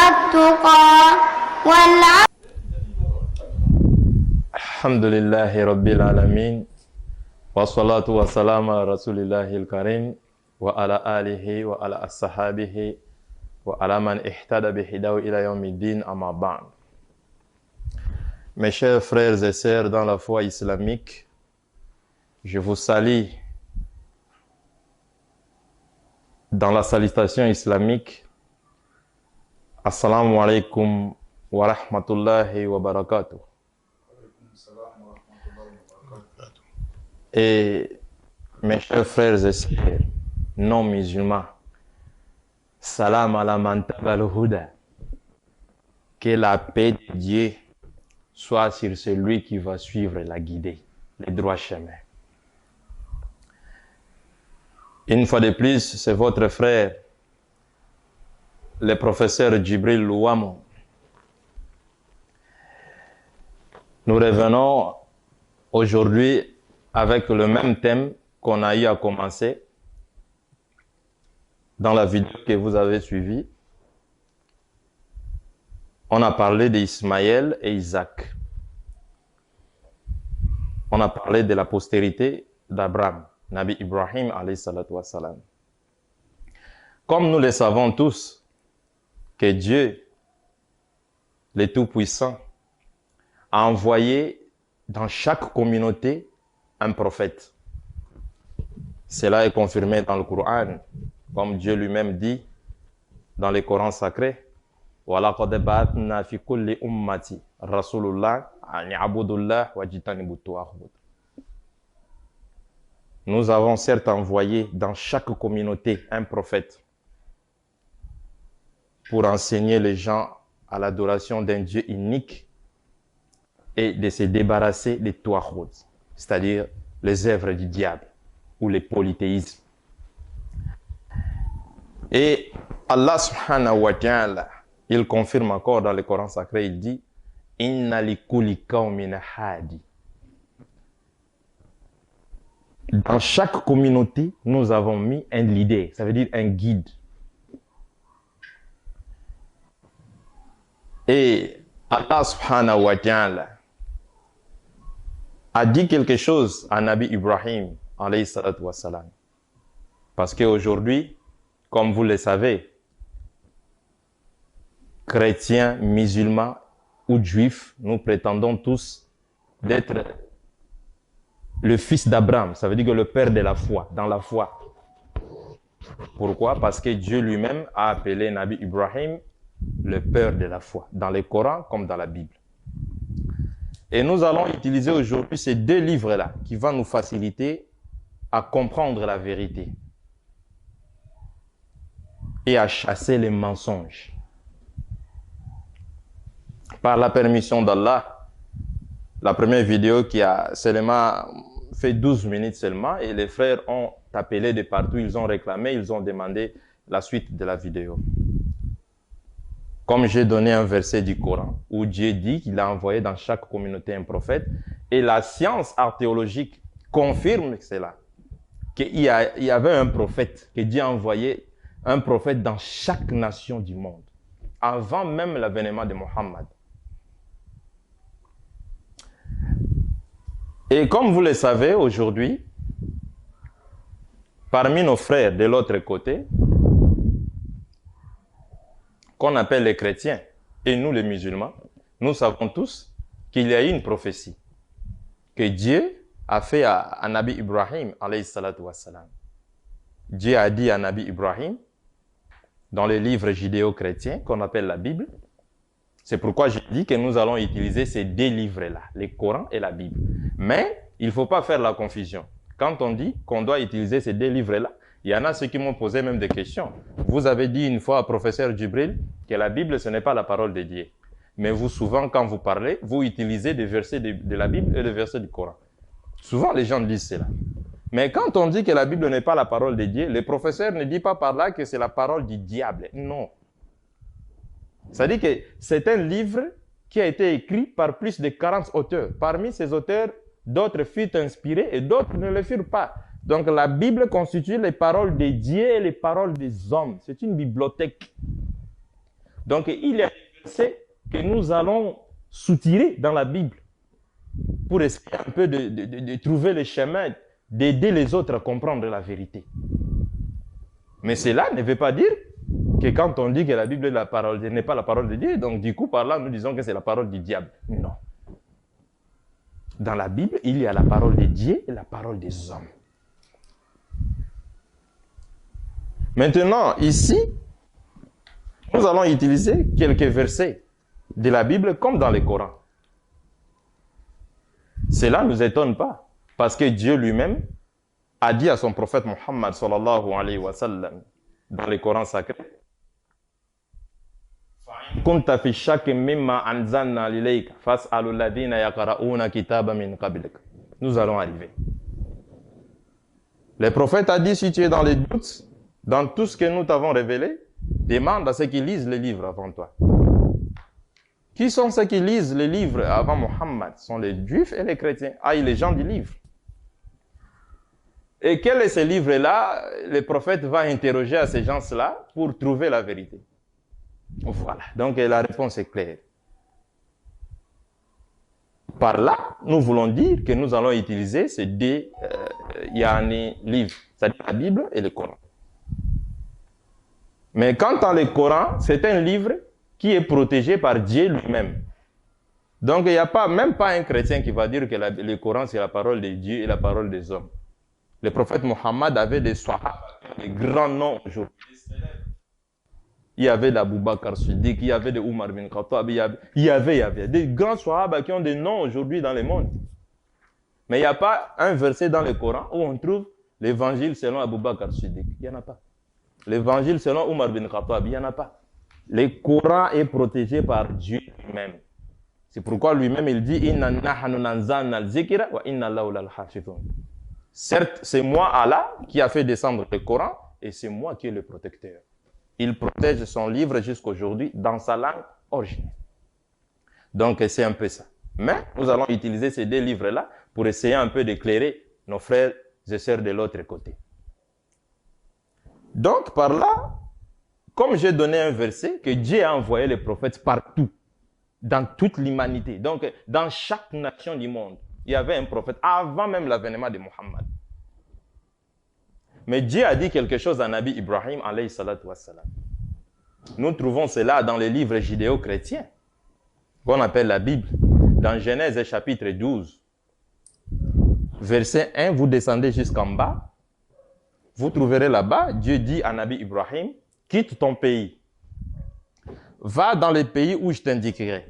والتقى والعفو. الحمد لله رب العالمين والصلاة والسلام على رسول الله الكريم وعلى آله وعلى أصحابه وعلى من اهتدى بهداه إلى يوم الدين أما بعد. Mes chers frères et sœurs dans la foi islamique, je vous salue dans la salutation islamique. Assalamu alaikum wa rahmatullahi wa barakatuh. Et mes chers frères et sœurs non musulmans, salam ala man tabal huda, que la paix de Dieu soit sur celui qui va suivre la guidée, les droits chemins. Une fois de plus, c'est votre frère, le professeur Djibril Louamou. Nous revenons aujourd'hui avec le même thème qu'on a eu à commencer dans la vidéo que vous avez suivie. On a parlé d'Ismaël et Isaac. On a parlé de la postérité d'Abraham, Nabi Ibrahim alayhi salatu wassalam. Comme nous le savons tous, que Dieu, le Tout-Puissant, a envoyé dans chaque communauté un prophète. Cela est confirmé dans le Coran, comme Dieu lui-même dit dans le Coran sacré. وَلَقَدْ بَعَثْنَا فِي كُلِّ أُمَّةٍ رَسُولًا أَنِ اعْبُدُوا اللَّهَ وَاجْتَنِبُوا الطَّاغُوتَ. Nous avons certes envoyé dans chaque communauté un prophète pour enseigner les gens à l'adoration d'un Dieu unique et de se débarrasser des Taghut, c'est-à-dire les œuvres du diable ou les polythéismes. Et Allah subhanahu wa ta'ala, il confirme encore dans le Coran sacré, il dit « Inna li kulli qawmin hadi » Dans chaque communauté, nous avons mis un leader, ça veut dire un guide. Et Allah subhanahu wa ta'ala a dit quelque chose à Nabi Ibrahim alayhi salatu wassalam. Parce qu'aujourd'hui, comme vous le savez, chrétiens, musulmans ou juifs, nous prétendons tous d'être le fils d'Abraham. Ça veut dire que le père de la foi, dans la foi. Pourquoi? Parce que Dieu lui-même a appelé Nabi Ibrahim le père de la foi, dans le Coran comme dans la Bible. Et nous allons utiliser aujourd'hui ces deux livres-là qui vont nous faciliter à comprendre la vérité et à chasser les mensonges. Par la permission d'Allah, la première vidéo qui a seulement fait 12 minutes seulement, et les frères ont appelé de partout, ils ont réclamé, ils ont demandé la suite de la vidéo. Comme j'ai donné un verset du Coran, où Dieu dit qu'il a envoyé dans chaque communauté un prophète, et la science archéologique confirme cela, qu'il y avait un prophète, que Dieu a envoyé un prophète dans chaque nation du monde, avant même l'avènement de Mohammed. Et comme vous le savez aujourd'hui, parmi nos frères de l'autre côté, qu'on appelle les chrétiens, et nous les musulmans, nous savons tous qu'il y a eu une prophétie que Dieu a fait à Nabi Ibrahim, alayhi salatu wassalam. Dieu a dit à Nabi Ibrahim, dans les livres judéo-chrétiens qu'on appelle la Bible, c'est pourquoi je dis que nous allons utiliser ces deux livres-là, le Coran et la Bible. Mais il ne faut pas faire la confusion. Quand on dit qu'on doit utiliser ces deux livres-là, il y en a ceux qui m'ont posé même des questions. Vous avez dit une fois au professeur Djibril que la Bible, ce n'est pas la parole de Dieu. Mais vous, souvent, quand vous parlez, vous utilisez des versets de la Bible et des versets du Coran. Souvent, les gens disent cela. Mais quand on dit que la Bible n'est pas la parole de Dieu, le professeur ne dit pas par là que c'est la parole du diable. Non. C'est-à-dire que c'est un livre qui a été écrit par plus de 40 auteurs. Parmi ces auteurs, d'autres furent inspirés et d'autres ne le furent pas. Donc la Bible constitue les paroles de Dieu et les paroles des hommes. C'est une bibliothèque. Donc, il y a des versets que nous allons soutirer dans la Bible pour essayer un peu de trouver le chemin, d'aider les autres à comprendre la vérité. Mais cela ne veut pas dire que quand on dit que la Bible n'est pas la parole de Dieu, donc du coup, par là, nous disons que c'est la parole du diable. Non. Dans la Bible, il y a la parole de Dieu et la parole des hommes. Maintenant, ici, nous allons utiliser quelques versets de la Bible comme dans le Coran. Cela ne nous étonne pas, parce que Dieu lui-même a dit à son prophète Muhammad sallallahu alayhi wa sallam dans le Coran sacré, كنت في شك مما أنزلنا إليك فاسأل الذين يقرؤون كتابا من قبلك. Nous allons arriver. Le prophète a dit, si tu es dans les doutes, dans tout ce que nous t'avons révélé, demande à ceux qui lisent les livres avant toi. Qui sont ceux qui lisent les livres avant Muhammad? Ce sont les juifs et les chrétiens. Ah, et les gens du livre. Et quel est ce livre-là? Le prophète va interroger à ces gens-là pour trouver la vérité. Voilà, donc la réponse est claire. Par là, nous voulons dire que nous allons utiliser ces deux livres, c'est-à-dire la Bible et le Coran. Mais quant à le Coran, c'est un livre qui est protégé par Dieu lui-même. Donc il n'y a même pas un chrétien qui va dire que le Coran c'est la parole de Dieu et la parole des hommes. Le prophète Mohammed avait des sahaba, des grands noms aujourd'hui. Il y avait d'Abou Bakr Siddiq, il y avait de Omar bin Khattab, il y avait des grands sahaba qui ont des noms aujourd'hui dans le monde. Mais il n'y a pas un verset dans le Coran où on trouve l'évangile selon Abou Bakr Siddiq. Il n'y en a pas. L'évangile selon Omar bin Khattab, il n'y en a pas. Le Coran est protégé par Dieu lui-même. C'est pourquoi lui-même il dit Inna nahnu nazzalna al-zikra wa inna lahu lal-hafizun. Certes, c'est moi Allah qui a fait descendre le Coran et c'est moi qui est le protecteur. Il protège son livre jusqu'aujourd'hui dans sa langue originelle. Donc c'est un peu ça. Mais nous allons utiliser ces deux livres-là pour essayer un peu d'éclairer nos frères et sœurs de l'autre côté. Donc par là, comme j'ai donné un verset, que Dieu a envoyé les prophètes partout, dans toute l'humanité, donc dans chaque nation du monde, il y avait un prophète avant même l'avènement de Muhammad. Mais Dieu a dit quelque chose à Nabi Ibrahim alayhi salatu wassalam. Nous trouvons cela dans les livres judéo-chrétiens, qu'on appelle la Bible, dans Genèse chapitre 12. Verset 1, vous descendez jusqu'en bas, vous trouverez là-bas, Dieu dit à Nabi Ibrahim, quitte ton pays, va dans le pays où je t'indiquerai.